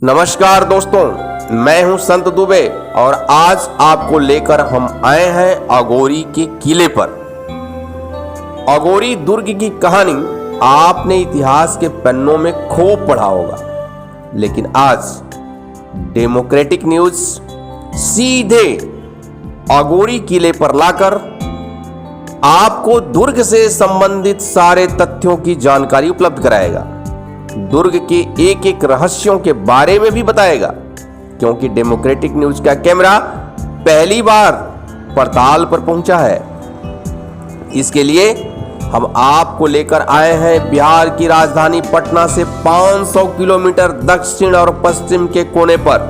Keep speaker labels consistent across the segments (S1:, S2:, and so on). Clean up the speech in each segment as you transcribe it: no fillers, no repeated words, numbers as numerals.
S1: नमस्कार दोस्तों, मैं हूं संत दुबे और आज आपको लेकर हम आए हैं अघोरी के किले पर। अघोरी दुर्ग की कहानी आपने इतिहास के पन्नों में खूब पढ़ा होगा, लेकिन आज डेमोक्रेटिक न्यूज सीधे अघोरी किले पर लाकर आपको दुर्ग से संबंधित सारे तथ्यों की जानकारी उपलब्ध कराएगा। दुर्ग के एक एक रहस्यों के बारे में भी बताएगा, क्योंकि डेमोक्रेटिक न्यूज का कैमरा पहली बार पड़ताल पर पहुंचा है। इसके लिए हम आपको लेकर आए हैं बिहार की राजधानी पटना से 500 किलोमीटर दक्षिण और पश्चिम के कोने पर।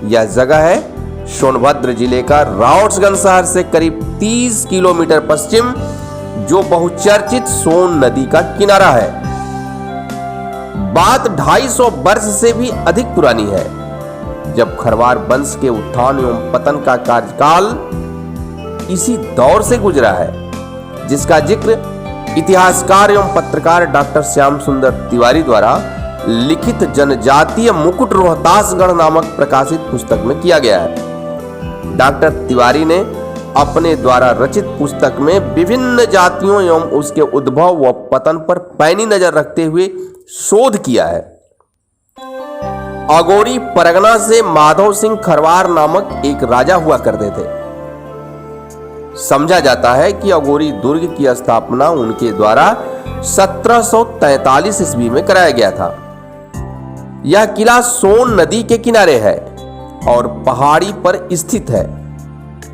S1: यह जगह है सोनभद्र जिले का राउतगंज शहर से करीब 30 किलोमीटर पश्चिम, जो बहुचर्चित सोन नदी का किनारा है। बात 250 वर्ष से भी अधिक पुरानी है, जब खरवार वंश के उत्थान एवं पतन का कार्यकाल इसी दौर से गुजरा है, जिसका जिक्र इतिहासकार एवं पत्रकार डॉक्टर श्याम सुंदर तिवारी द्वारा लिखित जनजातीय मुकुट रोहतासगढ़ नामक प्रकाशित पुस्तक में किया गया है। डॉक्टर तिवारी ने अपने द्वारा रचित पुस्तक में विभिन्न जातियों एवं उसके उद्भव व पतन पर पैनी नजर रखते हुए शोध किया है। अघोरी परगना से माधव सिंह खरवार नामक एक राजा हुआ करते थे। समझा जाता है कि अघोरी दुर्ग की स्थापना उनके द्वारा 1743 ईस्वी में कराया गया था। यह किला सोन नदी के किनारे है और पहाड़ी पर स्थित है।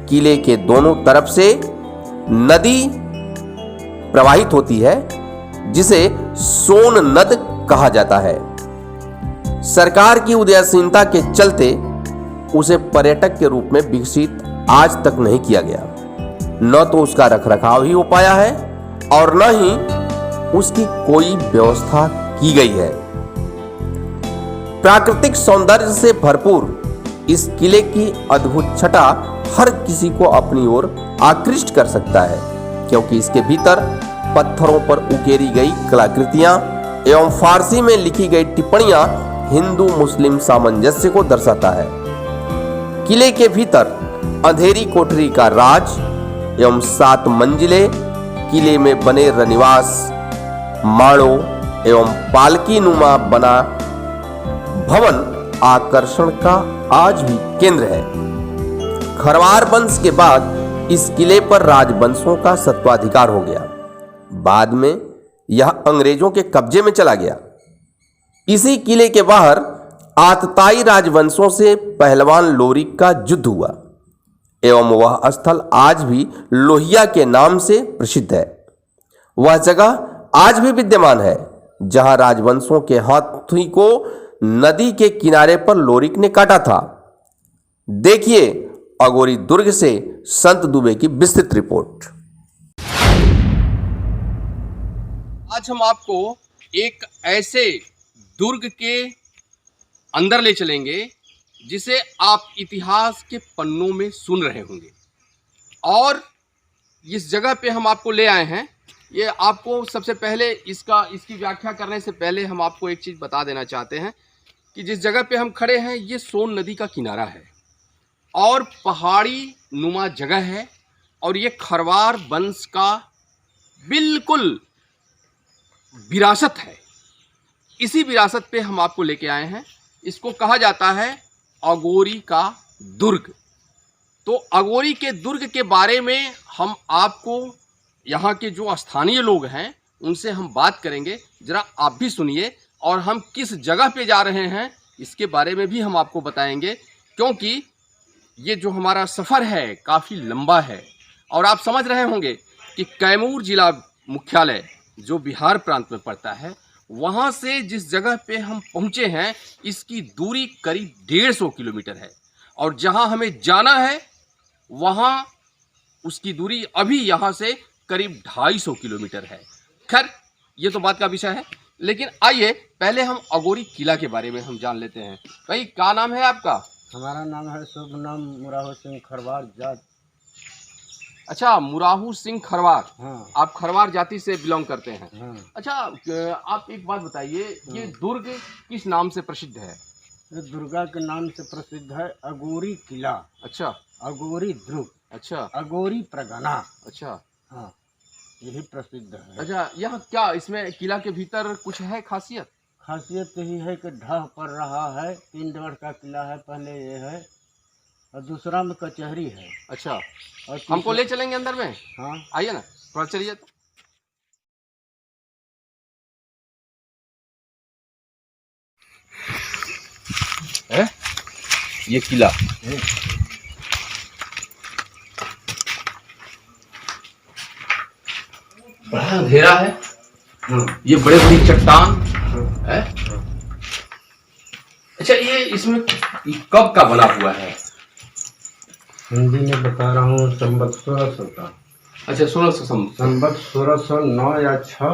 S1: किले के दोनों तरफ से नदी प्रवाहित होती है, जिसे सोन नद कहा जाता है। सरकार की उदासीनता के चलते उसे पर्यटक के रूप में विकसित आज तक नहीं किया गया। न तो उसका रखरखाव ही हो पाया है और न ही उसकी कोई व्यवस्था की गई है। प्राकृतिक सौंदर्य से भरपूर इस किले की अद्भुत छटा हर किसी को अपनी ओर आकृष्ट कर सकता है, क्योंकि इसके भीतर पत्थरों पर उकेरी गई कलाकृतियां एवं फारसी में लिखी गई टिप्पणियां हिंदू मुस्लिम सामंजस्य को दर्शाता है। किले के भीतर अंधेरी कोठरी का राज एवं 7 मंजिले किले में बने रनिवास, माड़ो एवं पालकी नुमा बना भवन आकर्षण का आज भी केंद्र है। खरवार वंश के बाद इस किले पर राजवंशों का सत्वाधिकार हो गया। बाद में यह अंग्रेजों के कब्जे में चला गया। इसी किले के बाहर आतताई राजवंशों से पहलवान लोरिक का युद्ध हुआ एवं वह स्थल आज भी लोहिया के नाम से प्रसिद्ध है। वह जगह आज भी विद्यमान है, जहां राजवंशों के हाथी को नदी के किनारे पर लोरिक ने काटा था। देखिए अघोरी दुर्ग से संत दुबे की विस्तृत रिपोर्ट।
S2: आज हम आपको एक ऐसे दुर्ग के अंदर ले चलेंगे जिसे आप इतिहास के पन्नों में सुन रहे होंगे। और इस जगह पे हम आपको ले आए हैं। ये आपको सबसे पहले इसकी व्याख्या करने से पहले हम आपको एक चीज़ बता देना चाहते हैं कि जिस जगह पे हम खड़े हैं ये सोन नदी का किनारा है और पहाड़ी नुमा जगह है, और ये खरवार वंश का बिल्कुल विरासत है। इसी विरासत पे हम आपको लेके आए हैं। इसको कहा जाता है अघोरी का दुर्ग। तो अघोरी के दुर्ग के बारे में हम आपको यहाँ के जो स्थानीय लोग हैं उनसे हम बात करेंगे। जरा आप भी सुनिए, और हम किस जगह पे जा रहे हैं इसके बारे में भी हम आपको बताएंगे, क्योंकि ये जो हमारा सफ़र है काफ़ी लंबा है। और आप समझ रहे होंगे कि कैमूर जिला मुख्यालय जो बिहार प्रांत में पड़ता है, वहाँ से जिस जगह पे हम पहुँचे हैं इसकी दूरी करीब 150 किलोमीटर है, और जहाँ हमें जाना है वहाँ उसकी दूरी अभी यहाँ से करीब 250 किलोमीटर है। खैर ये तो बात का विषय है, लेकिन आइए पहले हम अघोरी किला के बारे में हम जान लेते हैं। भाई क्या नाम है आपका?
S3: हमारा नाम है शुभ नाम मुराहू सिंह खरवार जात।
S2: अच्छा, मुराहू सिंह खरवार।
S3: हाँ।
S2: आप खरवार जाति से बिलोंग करते हैं।
S3: हाँ।
S2: अच्छा, आप एक बात बताइए, ये दुर्ग किस नाम से प्रसिद्ध है?
S3: ये दुर्गा के नाम से प्रसिद्ध है। अगोरी किला,
S2: अच्छा
S3: अगोरी ध्रुव,
S2: अच्छा
S3: अगोरी प्रगना।
S2: अच्छा
S3: हाँ, यही प्रसिद्ध है।
S2: अच्छा। यह क्या इसमें किला के भीतर कुछ है खासियत?
S3: खासियत यही है कि ढह पड़ रहा है। 3 द्वार का किला है, पहले ये है और दूसरा में कचहरी है।
S2: अच्छा,
S3: और
S2: हमको ले चलेंगे अंदर में?
S3: हाँ,
S2: आइए ना, थोड़ा चलिए। है ये किला। बड़ा अंधेरा है। ये बड़े बड़ी चट्टान है। अच्छा, ये इसमें कब का बना हुआ है?
S3: हिंदी में बता रहा हूँ, संवत 1600 का।
S2: अच्छा, 1600
S3: संवत 1609 या 6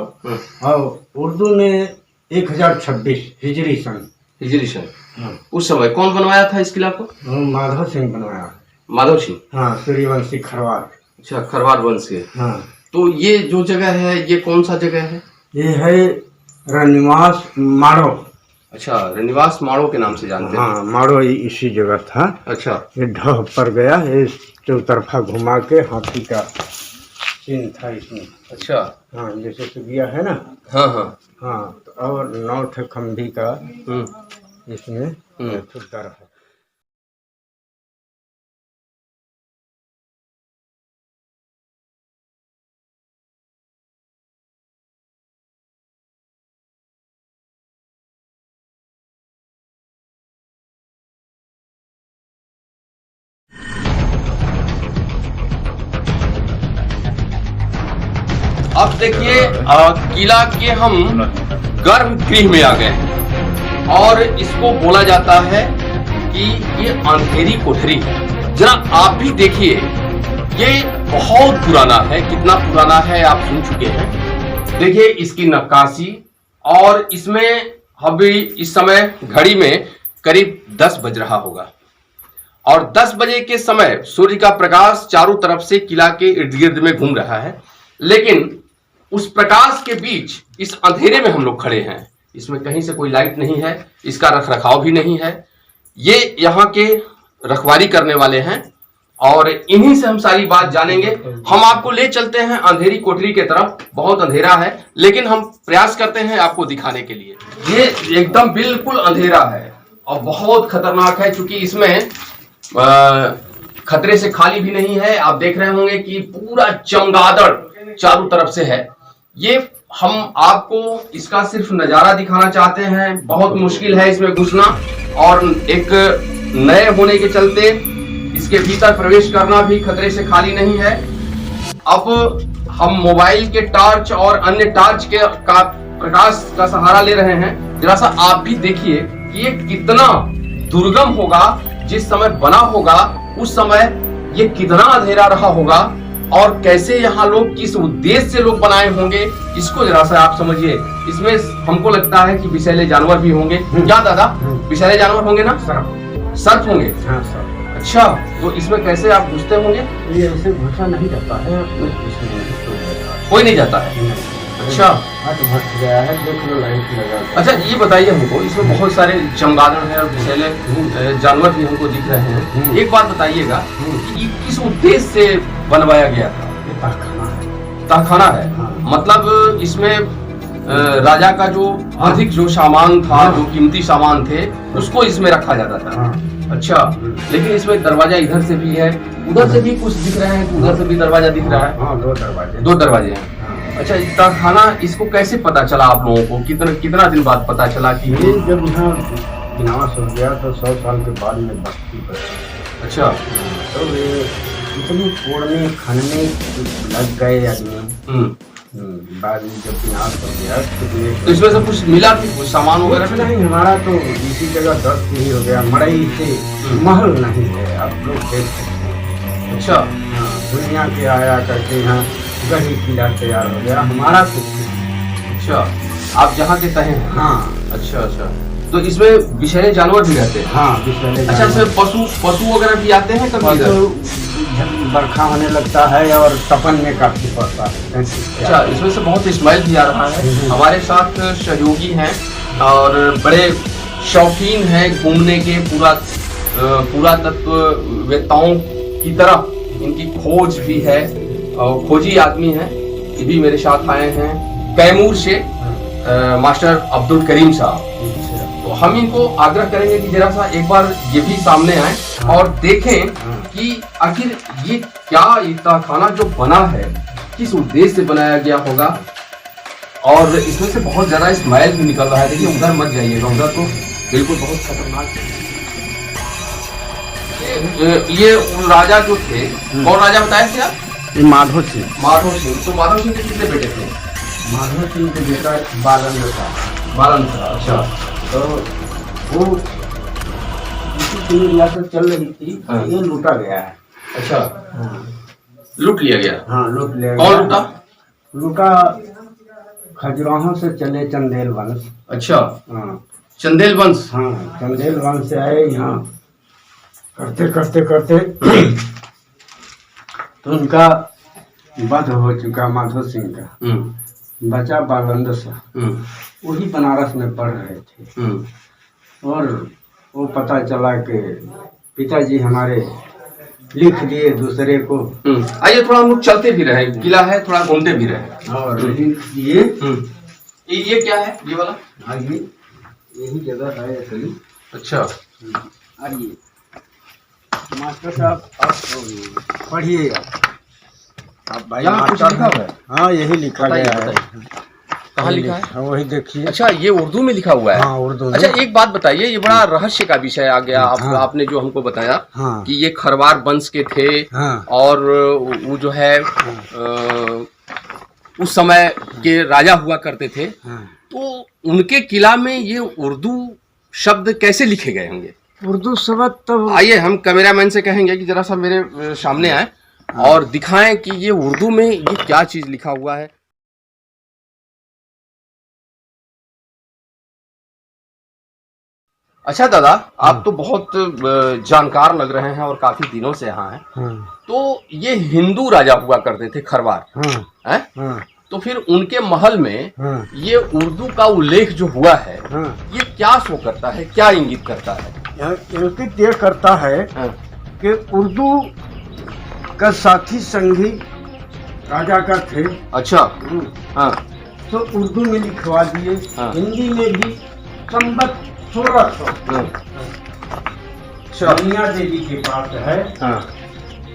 S3: और उर्दू में 1026 हिजरी सन।
S2: हिजरी सन।
S3: हाँ।
S2: उस समय कौन बनवाया था इस किला को?
S3: माधव सिंह बनवाया।
S2: माधव सिंह।
S3: हाँ, सूर्यवंशी खरवार।
S2: अच्छा, खरवार वंश के।
S3: हाँ।
S2: तो ये जो जगह है, ये कौन सा जगह है?
S3: ये है रनिवास माड़ो।
S2: अच्छा, रनिवास माड़ो के नाम से जानते हैं।
S3: हाँ, माड़ो इसी जगह था।
S2: अच्छा,
S3: ये ढह पर गया, ये चौतरफा घुमा के हाथी का चिन्ह था इसमें।
S2: अच्छा।
S3: हाँ, जैसे सुबिया है ना।
S2: हाँ हाँ
S3: हाँ, तो और 9 ठे खंभी का इसमें दर है।
S2: अब देखिए, किला के हम गर्भगृह में आ गए हैं और इसको बोला जाता है कि ये अंधेरी कोठरी है। जरा आप भी देखिए, ये बहुत पुराना है। कितना पुराना है आप सुन चुके हैं। देखिए इसकी नक्काशी, और इसमें अभी इस समय घड़ी में करीब 10 बज रहा होगा और 10 बजे के समय सूर्य का प्रकाश चारों तरफ से किला के इर्द गिर्द में घूम रहा है, लेकिन उस प्रकाश के बीच इस अंधेरे में हम लोग खड़े हैं। इसमें कहीं से कोई लाइट नहीं है, इसका रख रखाव भी नहीं है। ये यहाँ के रखवाली करने वाले हैं और इन्हीं से हम सारी बात जानेंगे। हम आपको ले चलते हैं अंधेरी कोठरी के तरफ। बहुत अंधेरा है, लेकिन हम प्रयास करते हैं आपको दिखाने के लिए। ये एकदम बिल्कुल अंधेरा है और बहुत खतरनाक है, क्योंकि इसमें खतरे से खाली भी नहीं है। आप देख रहे होंगे कि पूरा चमगादड़ चारों तरफ से है। ये हम आपको इसका सिर्फ नजारा दिखाना चाहते हैं। बहुत मुश्किल है इसमें घुसना, और एक नए होने के चलते इसके भीतर प्रवेश करना भी खतरे से खाली नहीं है। अब हम मोबाइल के टॉर्च और अन्य टॉर्च के प्रकाश का सहारा ले रहे हैं। जरा सा आप भी देखिए कि ये कितना दुर्गम होगा। जिस समय बना होगा उस समय ये कितना अंधेरा रहा होगा, और कैसे यहाँ लोग किस उद्देश्य से लोग बनाए होंगे, इसको जरा सा आप समझिए। इसमें हमको लगता है कि विषैले जानवर भी होंगे। क्या दादा, विषैले जानवर होंगे ना? सर्प होंगे।
S3: हाँ सर।
S2: अच्छा, तो इसमें कैसे आप घुसते होंगे?
S3: ये ऐसे घुसा नहीं जाता है,
S2: कोई नहीं जाता है। अच्छा,
S3: भट गया है, देख लो लाइट लगा।
S2: अच्छा ये बताइए हमको, इसमें बहुत सारे चमगादड़ हैं और विषैले जानवर भी हमको दिख रहे हैं। एक बात बताइएगा कि ये किस उद्देश्य से बनवाया गया था?
S3: ये तहखाना है।
S2: तहखाना है।
S3: हाँ।
S2: मतलब इसमें राजा का जो अधिक जो सामान था, जो कीमती सामान थे, उसको इसमें रखा जाता था।
S3: हाँ।
S2: अच्छा, लेकिन इसमें दरवाजा इधर से भी है, उधर से भी कुछ दिख रहे हैं, उधर से भी दरवाजा दिख रहा है।
S3: हाँ, 2 दरवाजे।
S2: 2 दरवाजे हैं। अच्छा, तहखाना इसको कैसे पता चला आप लोगों को? कितना दिन बाद पता चला कि
S3: ये जब यहाँ विनाश हो गया तो 100 साल के बाद में बस्ती बची।
S2: अच्छा,
S3: तो ये इतनी तोड़ने खनने लग गए आदमी। बाद में जब विनाश हो गया
S2: तो इसमें से कुछ मिला भी, कुछ सामान वगैरह?
S3: नहीं, हमारा तो इसी जगह दस्त ही हो गया। मड़ई से महल नहीं है, आप लोग देख सकते हैं।
S2: अच्छा,
S3: हाँ, दुनिया के आया करके यहाँ गढ़ी किला तैयार हो गया, हमारा कुछ नहीं।
S2: अच्छा, आप जहाँ के तहे हैं?
S3: हाँ।
S2: अच्छा अच्छा, तो इसमें विषैले जानवर भी रहते हैं?
S3: हाँ, विषैले।
S2: अच्छा, इसमें पशु वगैरह भी आते हैं कभी इधर?
S3: बरखा होने लगता है और तपन में काफी पड़ता है।
S2: अच्छा, इसमें से बहुत स्मेल भी आ रहा है। हमारे साथ सहयोगी हैं और बड़े शौकीन हैं घूमने के, पुरातत्ववेत्ताओं की तरह इनकी खोज भी है और खोजी आदमी हैं। ये भी मेरे साथ आए हैं कैमूर से मास्टर अब्दुल करीम साहब। तो हम इनको आग्रह करेंगे कि जरा सा एक बार ये भी सामने आए और देखें कि आखिर ये क्या ईताखाना जो बना है किस उद्देश्य से बनाया गया होगा। और इसमें से बहुत ज्यादा स्माइल भी निकल रहा है। देखिए उधर मत जाइएगा, उधर तो बिल्कुल बहुत खतरनाक है। ये राजा जो थे, कौन राजा बताया थे आप?
S3: माधव सिंह।
S2: माधव सिंह। तो माधव सिंह के कितने बेटे थे?
S3: माधव सिंह के बेटा बालन था।
S2: बालन था। अच्छा।
S3: तो वो इसी रियासत चल रही थी, ये लूटा गया है।
S2: अच्छा।
S3: हाँ,
S2: लूट लिया गया।
S3: हाँ लूट लिया
S2: कौन
S3: गया।
S2: लूटा?
S3: लूटा खजुराहों से चले चंदेल वंश।
S2: अच्छा।
S3: हाँ
S2: चंदेल वंश।
S3: हाँ, चंदेल वंश से आए यहाँ करते करते करते तो उनका वध हो चुका माधव सिंह का। बचा बालंद शाह, वही बनारस में पढ़ रहे थे। और वो पता चला कि पिताजी हमारे लिख दिए दूसरे को।
S2: आइए थोड़ा हम लोग चलते भी रहे, किला है थोड़ा घूमते भी रहे।
S3: और
S2: ये क्या है ये वाला?
S3: आगे यही जगह है असली।
S2: अच्छा।
S3: आइए मास्टर साहब आप पढ़िए आप भाई।
S2: यहाँ कुछ लिखा हुआ है?
S3: हाँ यही लिखा गया है।
S2: कहाँ लिखा है?
S3: हाँ, वही देखिए।
S2: अच्छा ये उर्दू में लिखा हुआ है?
S3: हाँ उर्दू में।
S2: अच्छा एक बात बताइए, ये बड़ा रहस्य का विषय आ गया।
S3: हाँ।
S2: आपने जो हमको बताया
S3: हाँ।
S2: कि ये खरवार वंश के थे।
S3: हाँ।
S2: और वो जो है उस समय के राजा हुआ करते थे।
S3: हाँ।
S2: तो उनके किला में ये उर्दू शब्द कैसे लिखे गए होंगे?
S3: उर्दू शब्द तो
S2: आइए हम कैमरामैन से कहेंगे कि जरा सा मेरे सामने आए और दिखाएं कि ये उर्दू में ये क्या चीज लिखा हुआ है। अच्छा दादा, आप तो बहुत जानकार लग रहे हैं और काफी दिनों से यहाँ हैं।
S3: हाँ।
S2: तो ये हिंदू राजा हुआ करते थे खरवार,
S3: हाँ।
S2: हैं?
S3: हाँ।
S2: तो फिर उनके महल में
S3: हाँ।
S2: ये उर्दू का उल्लेख जो हुआ है,
S3: हाँ।
S2: ये क्या शो करता है, क्या इंगित करता है?
S3: इंगित ये करता है
S2: हाँ।
S3: कि उर्दू का साथी संगी राजा का थे।
S2: अच्छा। हाँ।
S3: तो उर्दू में लिखवा दिए।
S2: हाँ।
S3: हिंदी में भी संबत 1600 मियाँ देवी के पास है।
S2: हाँ।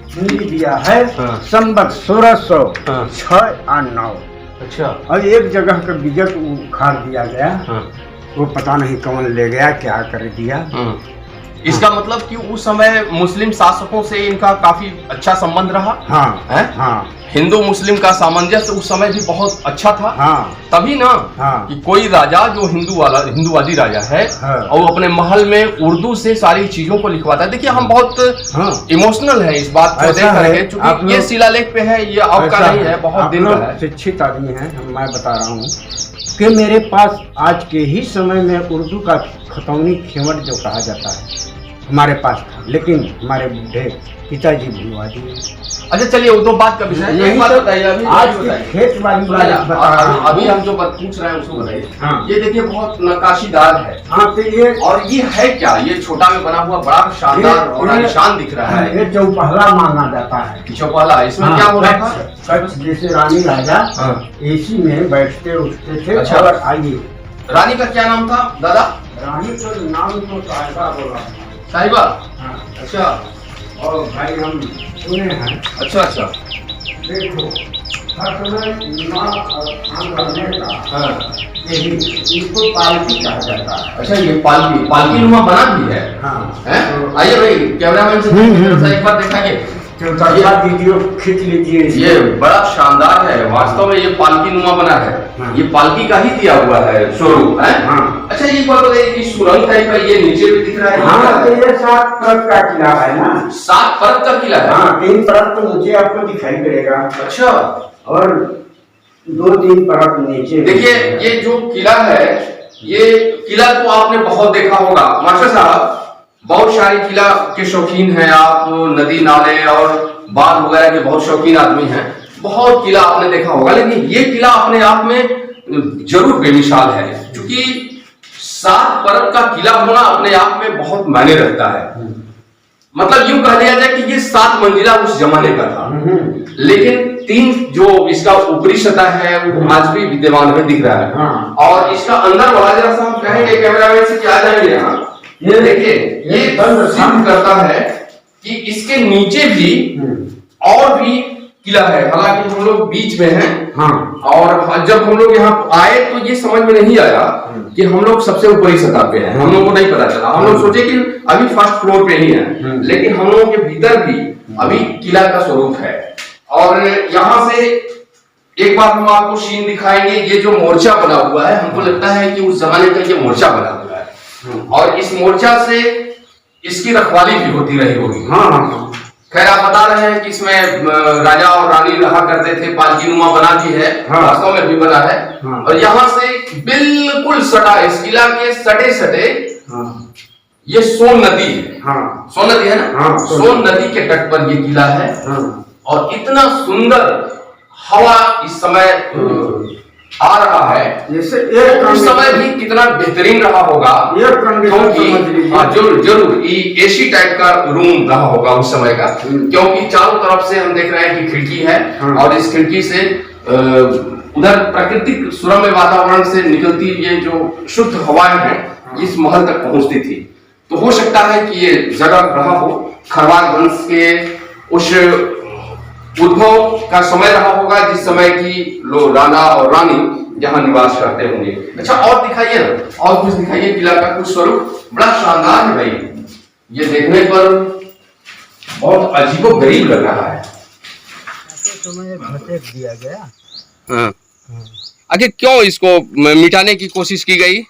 S3: हिंदी दिया है।
S2: हाँ।
S3: संबत 1600
S2: हाँ।
S3: 6 और 9।
S2: अच्छा।
S3: और एक जगह का विजय उखाड़ दिया गया।
S2: हाँ।
S3: वो पता नहीं कौन ले गया, क्या कर दिया।
S2: इसका मतलब कि उस समय मुस्लिम शासकों से इनका काफी अच्छा संबंध रहा।
S3: हाँ
S2: है?
S3: हाँ।
S2: हिंदू मुस्लिम का सामंजस्य उस समय भी बहुत अच्छा था।
S3: हाँ।
S2: तभी ना
S3: हाँ।
S2: कि कोई राजा जो हिंदूवादी राजा है।
S3: हाँ।
S2: और अपने महल में उर्दू से सारी चीजों को लिखवाता है। देखिए हम बहुत
S3: हाँ।
S2: इमोशनल है इस बात को देख करके, क्योंकि ये शिलालेख पे है, ये आपका नहीं है, बहुत दिन का है।
S3: शिक्षित आदमी है, मैं बता रहा हूँ कि मेरे पास आज के ही समय में उर्दू का खतौनी खेवट जो कहा जाता है हमारे पास था, लेकिन हमारे बूढ़े पिताजी भूलवा दिए।
S2: अच्छा चलिए वो तो बात का विषय है। एक बात बताइए, अभी
S3: आज की खेत वाली
S2: अभी हम जो पूछ रहे हैं उसको बताइए।
S3: हाँ।
S2: ये देखिए बहुत नक्काशीदार है।
S3: हाँ तो ये
S2: और ये है क्या? ये छोटा में बना हुआ बड़ा शानदार और आलिशान दिख रहा है।
S3: ये चौपहला माना जाता है।
S2: चौपहला, इसमें क्या हो रहा था?
S3: कच्छ जैसे रानी राजा एसी में बैठते उठते थे।
S2: अच्छा।
S3: और आइए
S2: रानी का क्या नाम था दादा?
S3: रानी का नाम तो साहिबा बोला।
S2: साहिबा?
S3: हाँ।
S2: अच्छा।
S3: और भाई हम सुने हैं।
S2: अच्छा अच्छा।
S3: देखो हर समय नाम और काम करने का
S2: हाँ।
S3: यही इसको पालकी कहा जाता है।
S2: अच्छा ये पालकी नुमा बना भी है।
S3: हाँ।
S2: हैं? आइए भाई कैमरामैन से एक बार दिखाइए।
S3: चौथा वीडियो खींच लीजिए।
S2: ये बड़ा शानदार है, वास्तव में ये पालकी नुमा बना है।
S3: हाँ।
S2: ये पालकी का ही दिया हुआ है स्वरूप है।
S3: हाँ।
S2: अच्छा ये बात बताइए कि सुरंग टाइप का ये नीचे भी दिख रहा है।
S3: हाँ तो ये 7 परत का किला है ना।
S2: 7 परत का किला है।
S3: हाँ 3 परत तो मुझे आपको दिखाई पड़ेगा।
S2: अच्छा।
S3: और 2-3 परत नीचे।
S2: देखिए ये जो किला है, ये किला तो आपने बहुत देखा होगा मास्टर साहब, बहुत सारी किला के शौकीन हैं आप, नदी नाले और बाग वगैरह के बहुत शौकीन आदमी हैं, बहुत किला आपने देखा होगा। लेकिन ये किला अपने आप में जरूर बेमिसाल है, क्योंकि 7 परत का किला होना अपने आप में बहुत मायने रखता है। मतलब यूं कह लिया जाए कि ये 7 मंजिला उस जमाने का था, लेकिन 3 जो इसका ऊपरी सतह है वो आज भी विद्यमान में दिख रहा है। और इसका अंदर वाला जरा सा हम कहेंगे कैमरामैन से कि आ जाएंगे यहाँ, ये देखिए ये सिद्ध करता है कि इसके नीचे भी और भी किला है। हालांकि हम लोग बीच में हैं, और जब हम लोग यहाँ आए तो ये समझ में नहीं आया कि हम लोग सबसे ऊपरी सतह पे हैं। हम लोग को नहीं पता चला, हम लोग सोचे कि अभी फर्स्ट फ्लोर पे ही है, लेकिन हम लोगों के भीतर भी अभी किला का स्वरूप है। और यहाँ से एक बार हम आपको सीन दिखाएंगे। ये जो मोर्चा बना हुआ है, हमको लगता है कि उस जमाने का ये मोर्चा बना हुआ है, और इस मोर्चा से इसकी रखवाली भी होती रही होगी। खैर आप बता रहे हैं कि इसमें राजा और रानी रहा करते थे, पालकीनुमा बना भी है, वास्तव में भी बना है। और यहाँ से बिल्कुल सटा, इस किला के सटे सटे ये सोन नदी है। सोन नदी है ना, सोन नदी के तट पर ये किला है। और इतना सुंदर हवा इस समय आ रहा है, जैसे एक उस समय भी कितना बेहतरीन रहा होगा, क्योंकि जरूर एसी टाइप का रूम रहा होगा उस समय का, क्योंकि चारों तरफ से हम देख रहे हैं कि खिड़की है, और इस खिड़की से उधर प्राकृतिक सुरम्य वातावरण से निकलती ये जो शुद्ध हवाएं हैं इस महल तक पहुंचती थी। तो हो सकता है कि ये जगह रहा हो, खरवार वंश के उस उद्भव का समय रहा होगा जिस समय की लोग राजा और रानी यहाँ निवास करते होंगे। अच्छा और दिखाइए ना, और कुछ दिखाइए किला का कुछ स्वरूप। बड़ा शानदार है भाई, ये देखने पर बहुत अजीबोगरीब लग रहा है।
S4: दिया गया।
S2: आखिर क्यों इसको मिटाने की कोशिश की गई,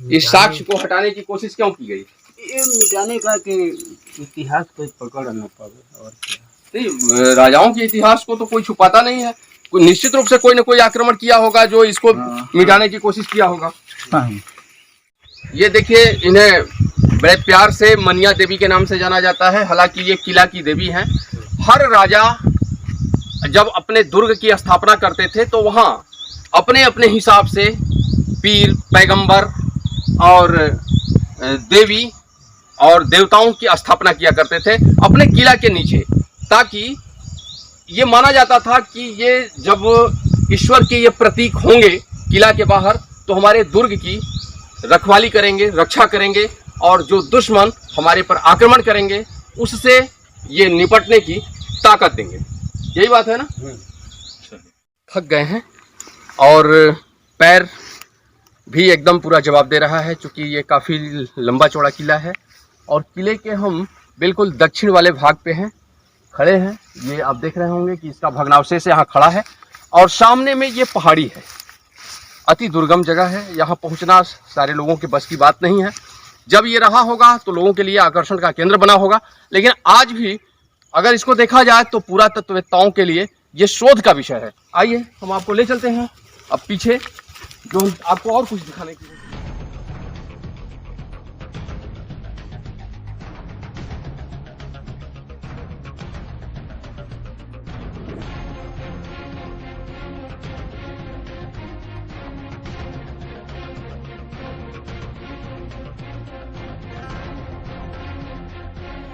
S2: इस साक्ष्य को हटाने की कोशिश क्यों की गई?
S4: ये मिटाने का कि इतिहास कोई पकड़ न पावे, और क्या।
S2: राजाओं के इतिहास को तो कोई छुपाता नहीं है, निश्चित रूप से कोई न कोई आक्रमण किया होगा जो इसको मिटाने की कोशिश किया होगा। ये देखिए, इन्हें बड़े प्यार से मनिया देवी के नाम से जाना जाता है। हालांकि ये किला की देवी हैं। हर राजा जब अपने दुर्ग की स्थापना करते थे तो वहाँ अपने अपने हिसाब से पीर, पैगंबर और देवी और देवताओं की स्थापना किया करते थे अपने किला के नीचे, ताकि ये माना जाता था कि ये जब ईश्वर के ये प्रतीक होंगे किला के बाहर तो हमारे दुर्ग की रखवाली करेंगे, रक्षा करेंगे, और जो दुश्मन हमारे पर आक्रमण करेंगे उससे ये निपटने की ताकत देंगे। यही बात है ना। थक गए हैं और पैर भी एकदम पूरा जवाब दे रहा है, क्योंकि ये काफ़ी लंबा चौड़ा किला है और किले के हम बिल्कुल दक्षिण वाले भाग पे हैं, खड़े हैं। ये आप देख रहे होंगे कि इसका भग्नावशेष यहाँ खड़ा है और सामने में ये पहाड़ी है। अति दुर्गम जगह है, यहाँ पहुँचना सारे लोगों के बस की बात नहीं है। जब ये रहा होगा तो लोगों के लिए आकर्षण का केंद्र बना होगा, लेकिन आज भी अगर इसको देखा जाए तो पुरातत्ववेत्ताओं के लिए ये शोध का विषय है। आइए हम आपको ले चलते हैं अब पीछे, जो आपको और कुछ दिखाने की।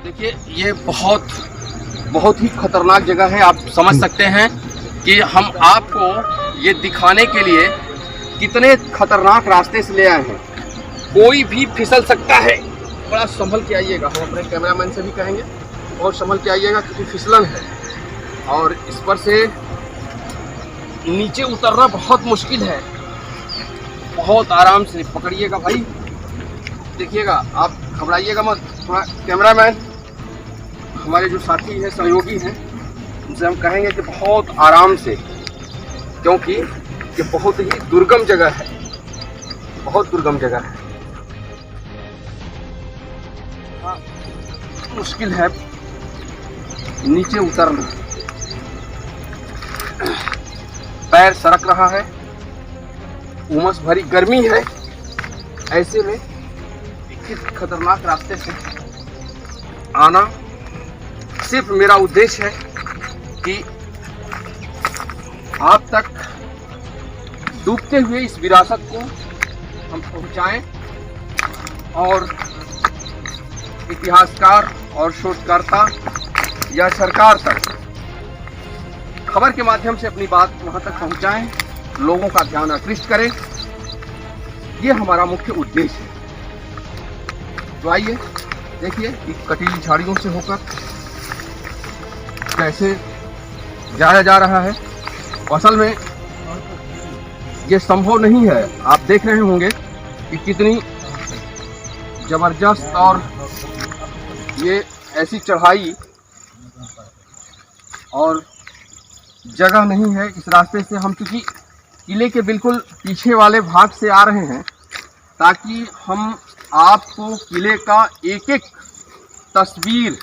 S2: देखिए, ये बहुत ही खतरनाक जगह है। आप समझ सकते हैं कि हम आपको ये दिखाने के लिए कितने खतरनाक रास्ते से ले आए हैं। कोई भी फिसल सकता है, बड़ा संभल के आइएगा। हम अपने कैमरामैन से भी कहेंगे और संभल के आइएगा, क्योंकि फिसलन है और इस पर से नीचे उतरना बहुत मुश्किल है। बहुत आराम से पकड़िएगा भाई, देखिएगा, आप घबराइएगा मत। थोड़ा कैमरामैन हमारे जो साथी हैं, सहयोगी हैं, उनसे हम कहेंगे कि बहुत आराम से, क्योंकि ये बहुत ही दुर्गम जगह है, बहुत दुर्गम जगह है। हाँ, मुश्किल है नीचे उतरना, पैर सरक रहा है, उमस भरी गर्मी है। ऐसे में खतरनाक रास्ते से आना, सिर्फ मेरा उद्देश्य है कि आप तक डूबते हुए इस विरासत को हम पहुंचाएं और इतिहासकार और शोधकर्ता या सरकार तक खबर के माध्यम से अपनी बात वहां तक पहुंचाएं, लोगों का ध्यान आकृष्ट करें। ये हमारा मुख्य उद्देश्य है। तो आइए देखिए कि कटीली झाड़ियों से होकर कैसे जाया जा रहा है। असल में ये संभव नहीं है। आप देख रहे होंगे कि कितनी जबरदस्त और ये ऐसी चढ़ाई और जगह नहीं है। इस रास्ते से हम चूंकि किले के बिल्कुल पीछे वाले भाग से आ रहे हैं ताकि हम आपको किले का एक एक तस्वीर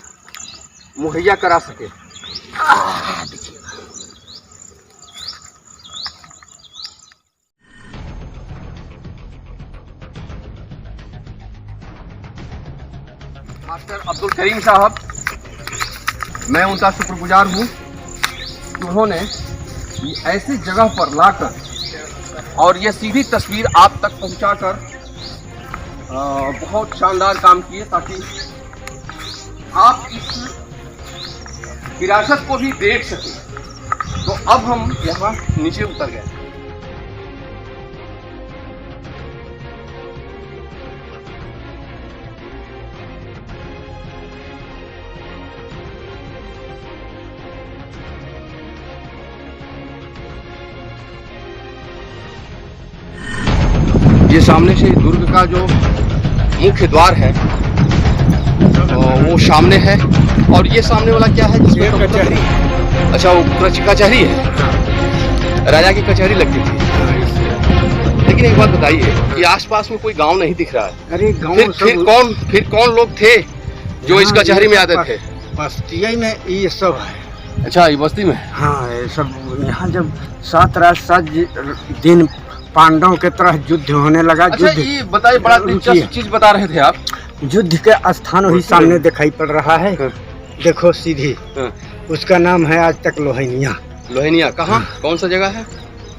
S2: मुहैया करा सके। मास्टर अब्दुल करीम साहब, मैं उनका शुक्रगुजार हूँ कि उन्होंने ऐसी जगह पर लाकर और ये सीधी तस्वीर आप तक पहुंचाकर बहुत शानदार काम किए ताकि आप इस विरासत को भी देख सकें। तो अब हम यहाँ नीचे उतर गए। ये सामने से दुर्ग का जो मुख्य द्वार है वो सामने है। और ये सामने वाला क्या है जिसमें कचहरी? अच्छा, वो कचहरी है, राजा की कचहरी लगती थी। लेकिन एक बात बताइए कि आसपास में कोई गांव नहीं दिख रहा है।
S4: अरे गाँव
S2: फिर कौन लोग थे जो इस कचहरी में आते थे?
S4: बस्ती में ये सब है।
S2: अच्छा, ये बस्ती में?
S4: हाँ, ये सब यहाँ जब 7 रात 7 दिन पांडवों के तरह युद्ध होने लगा।
S2: अच्छा, ये बताइए, बड़ा दिलचस्प चीज बता रहे थे आप।
S4: युद्ध के स्थान वही सामने दिखाई पड़ रहा है। देखो सीधी, उसका नाम है आज तक लोहनिया।
S2: लोहनिया कहाँ? कौन सा जगह है?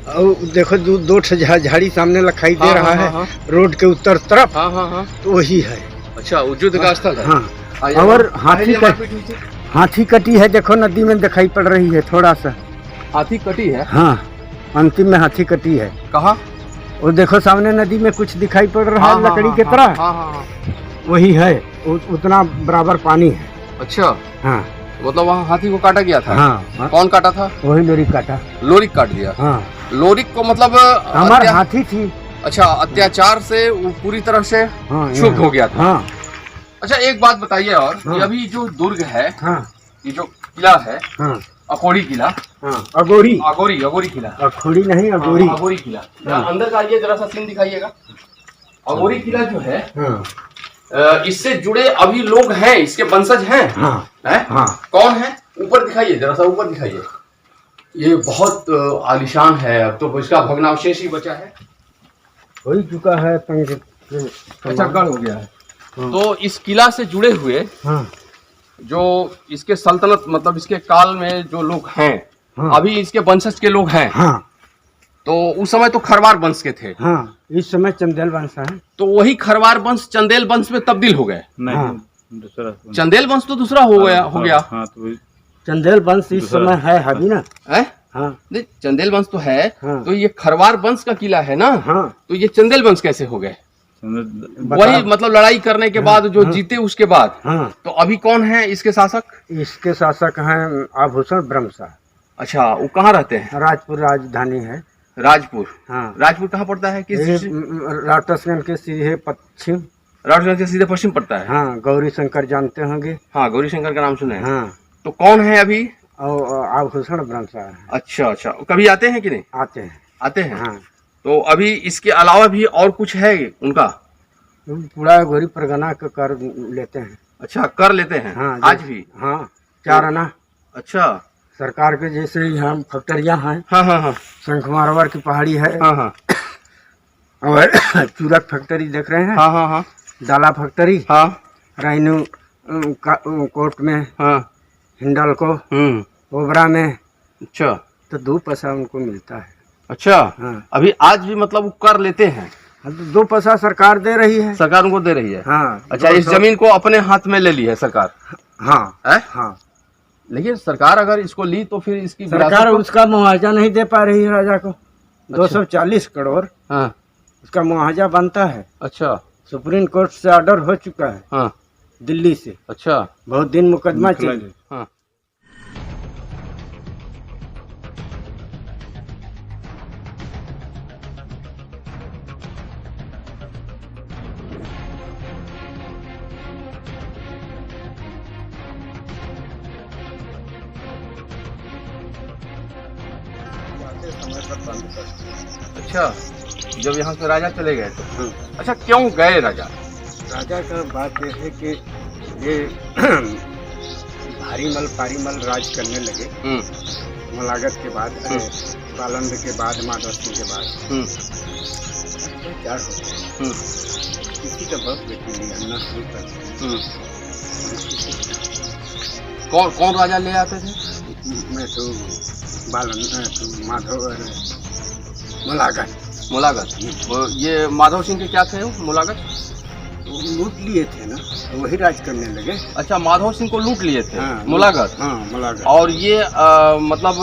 S4: और देखो दो झाड़ी सामने दिखाई दे रहा है। रोड के उत्तर तरफ। तो वही है।
S2: अच्छा, वो युद्ध का स्थल है।
S4: हाँ, और हाथी कटी है। देखो नदी में दिखाई पड़ रही है थोड़ा सा।
S2: हाथी कटी है?
S4: हाँ, अंतिम में हाथी कटी है।
S2: कहाँ?
S4: और देखो सामने नदी में कुछ दिखाई पड़ रहा है लकड़ी के तरह। वही है, उतना बराबर पानी है।
S2: अच्छा,
S4: हाँ,
S2: मतलब वहाँ हाथी को काटा गया था?
S4: हाँ।
S2: कौन काटा था?
S4: वही लोरिक काटा।
S2: लोरिक काट दिया?
S4: हाँ।
S2: लोरिक को मतलब
S4: हमारी हाथी थी।
S2: अच्छा, अत्याचार से वो पूरी तरह से क्षुब्ध हो गया था।
S4: हाँ।
S2: अच्छा, एक बात बताइए और कि अभी जो दुर्ग है, ये जो किला है, अकोड़ी किला,
S4: अगोरी
S2: किला,
S4: अखोड़ी नहीं,
S2: अगोरी किला। अंदर आइए, जरा सा सीन दिखाइएगा। अगोरी किला जो है, इससे जुड़े अभी लोग हैं, इसके वंशज हैं। कौन है? ऊपर दिखाइए, जरा सा ऊपर दिखाइए। ये बहुत आलीशान है। अब तो इसका भग्नावशेष ही बचा है।
S4: हो चुका है,
S2: अच्छा, गढ़ हो गया है। तो इस किला से जुड़े हुए जो इसके सल्तनत मतलब इसके काल में जो लोग हैं, अभी इसके वंशज के लोग हैं। तो उस समय तो खरवार वंश के थे।
S4: इस समय चंदेल वंश है।
S2: तो वही खरवार वंश चंदेल वंश में तब्दील हो गए?
S4: दूसरा
S2: चंदेल वंश तो दूसरा हो गया।
S4: तो चंदेल वंश इस समय है अभी ना?
S2: नहीं, चंदेल वंश तो है। तो ये खरवार वंश का किला है ना? तो ये चंदेल वंश कैसे हो गए? वही मतलब लड़ाई करने के बाद जो जीते उसके बाद। तो अभी कौन है इसके शासक?
S4: इसके शासक हैं आभूषण ब्रह्मशाह।
S2: अच्छा, वो कहाँ रहते हैं?
S4: राजपुर राजधानी है।
S2: राजपुर? राजपुर कहाँ पड़ता है? किस?
S4: राटसगंज के सीधे पश्चिम।
S2: राटसगंज के सीधे पश्चिम पड़ता है।
S4: हाँ, गौरी शंकर जानते होंगे।
S2: हाँ, गौरी शंकर का नाम सुने हैं। तो कौन है अभी?
S4: आभूषण ब्रह्मशाह।
S2: अच्छा, कभी आते हैं कि नहीं? आते हैं। तो अभी इसके अलावा भी और कुछ है उनका?
S4: पूरा गौरी परगना का कर लेते हैं।
S2: अच्छा, कर लेते हैं? आज भी?
S4: हाँ, 4 आना।
S2: अच्छा,
S4: सरकार के जैसे यहाँ फैक्ट्रियाँ हैं। शंख मारवाड़ की पहाड़ी है। और चूरक फैक्ट्री देख रहे हैं। डाला फैक्ट्री। राइनो कोर्ट में, हिंडल को, ओबरा में।
S2: अच्छा,
S4: तो 2 पैसा उनको मिलता है।
S2: अच्छा, अभी आज भी मतलब वो कर लेते हैं?
S4: हाँ, तो 2 पैसा सरकार दे रही है।
S2: सरकार उनको दे रही है?
S4: हाँ।
S2: अच्छा, इस जमीन को अपने हाथ में ले ली है सरकार?
S4: हाँ
S2: है?
S4: हाँ।
S2: लेकिन सरकार अगर इसको ली तो फिर इसकी
S4: सरकार उसका मुआवजा नहीं दे पा रही है राजा को। 240 करोड़
S2: हाँ।
S4: उसका मुआवजा बनता है।
S2: अच्छा।
S4: सुप्रीम कोर्ट से ऑर्डर हो चुका है।
S2: हाँ।
S4: दिल्ली से।
S2: अच्छा।
S4: बहुत दिन मुकदमा चली।
S2: हाँ। अच्छा, जब यहाँ से राजा चले गए तो? अच्छा, क्यों गए राजा?
S4: राजा का बात यह है कि ये भारीमल पारीमल राज करने लगे। मुलागत के बाद, बालंद के बाद, माधव सिंह के बाद चार हो गए। किसी का बहुत बेटी लिया ना शुरू कर।
S2: कौन राजा ले आते थे?
S4: मैं तो बालंद, माधव और
S2: मुलागत। ये माधव सिंह के क्या थे वो मुलागत?
S4: लूट लिए थे ना, तो वही राज करने लगे।
S2: अच्छा, माधव सिंह को लूट लिए थे।
S4: हाँ,
S2: मुलागत।
S4: हाँ, मुलागत।
S2: और ये मतलब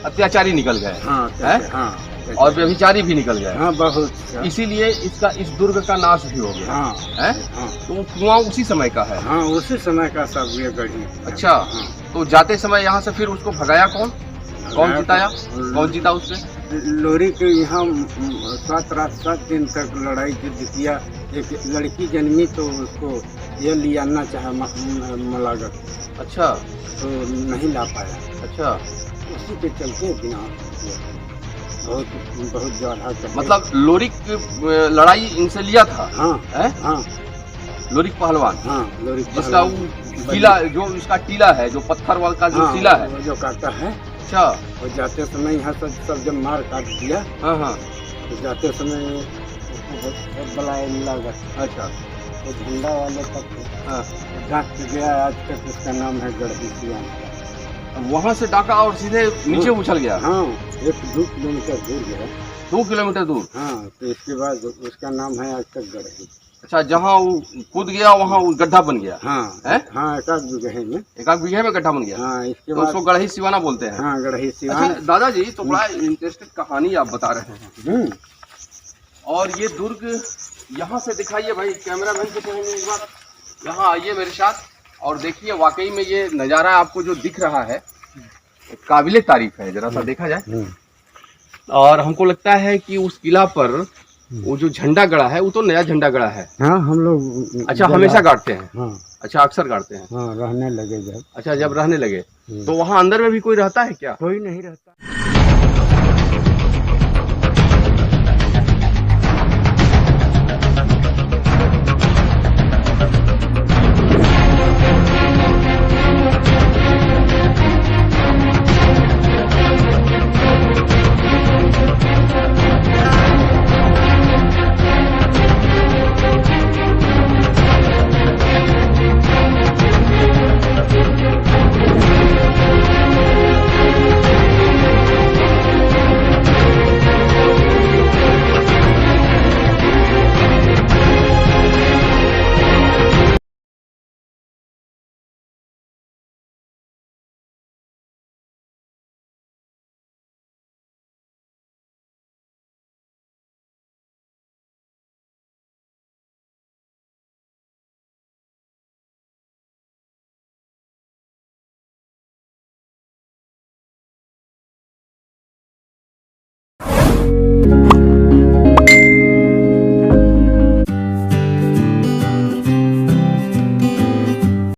S2: अत्याचारी निकल गए।
S4: हाँ, हाँ,
S2: और व्यभिचारी भी निकल गए।
S4: हाँ, बहुत।
S2: इसीलिए इस दुर्ग का नाश भी हो गया।
S4: हाँ,
S2: है?
S4: हाँ।
S2: तो कुआं उसी समय का है?
S4: हाँ, उसी समय का सब ये गढ़ी।
S2: अच्छा।
S4: हाँ।
S2: तो जाते समय यहाँ से फिर उसको भगाया कौन जिताया? कौन जीता उससे?
S4: लोरी के यहाँ 7 दिन तक लड़ाई युद्ध किया। एक लड़की जन्मी तो उसको ये लियाना चाहा मुलागत।
S2: अच्छा।
S4: तो नहीं ला पाया।
S2: अच्छा।
S4: उसी के चलते बिना बहुत ज्यादा।
S2: मतलब लोरिक लड़ाई इनसे लिया था?
S4: हाँ
S2: है?
S4: हाँ।
S2: लोरिक पहलवान।
S4: हाँ, लोरिक
S2: जिसका वो टीला, जो इसका टीला है, जो पत्थर वाल का जो टीला है,
S4: जो काटा है।
S2: अच्छा।
S4: और जाते समय यहाँ सब जब मार काट दिया।
S2: हाँ हाँ।
S4: तो जाते समय बलाए लागत।
S2: अच्छा।
S4: तो झंडा वाले तक डाक के गया। आज तक उसका नाम है गढ़ी सिवान।
S2: वहाँ से डाका और सीधे नीचे उछल गया?
S4: हाँ, 1-2 किलोमीटर दूर गया।
S2: 2 किलोमीटर दूर?
S4: हाँ। तो इसके बाद उसका नाम है आज तक गढ़ी।
S2: अच्छा, जहाँ वो कूद गया वहाँ वो गड्ढा बन गया?
S4: हाँ
S2: है?
S4: हाँ, 1 बीघे में।
S2: 1 बीघे में गड्ढा बन गया?
S4: हाँ। इसके
S2: तो
S4: बाद
S2: उसको गढ़ी सिवाना बोलते हैं?
S4: हाँ, गढ़ी सिवान।
S2: अच्छा दादाजी, तो बड़ा इंटरेस्टिंग कहानी आप बता रहे हैं। और ये दुर्ग यहाँ से दिखाइए भाई, कैमरा मैन से कहेंगे एक बार यहाँ आइए मेरे साथ और देखिए, वाकई में ये नज़ारा आपको जो दिख रहा है काबिले तारीफ है। जरा सा देखा जाए। और हमको लगता है कि उस किला पर वो जो झंडा गड़ा है वो तो नया झंडा गड़ा है।
S4: हाँ, हम लोग।
S2: अच्छा, हमेशा गाड़ते हैं?
S4: हाँ।
S2: अच्छा, अक्सर गाड़ते हैं?
S4: हाँ, रहने लगे जब।
S2: अच्छा, जब रहने लगे तो वहाँ अंदर में भी कोई रहता है क्या?
S4: कोई नहीं रहता।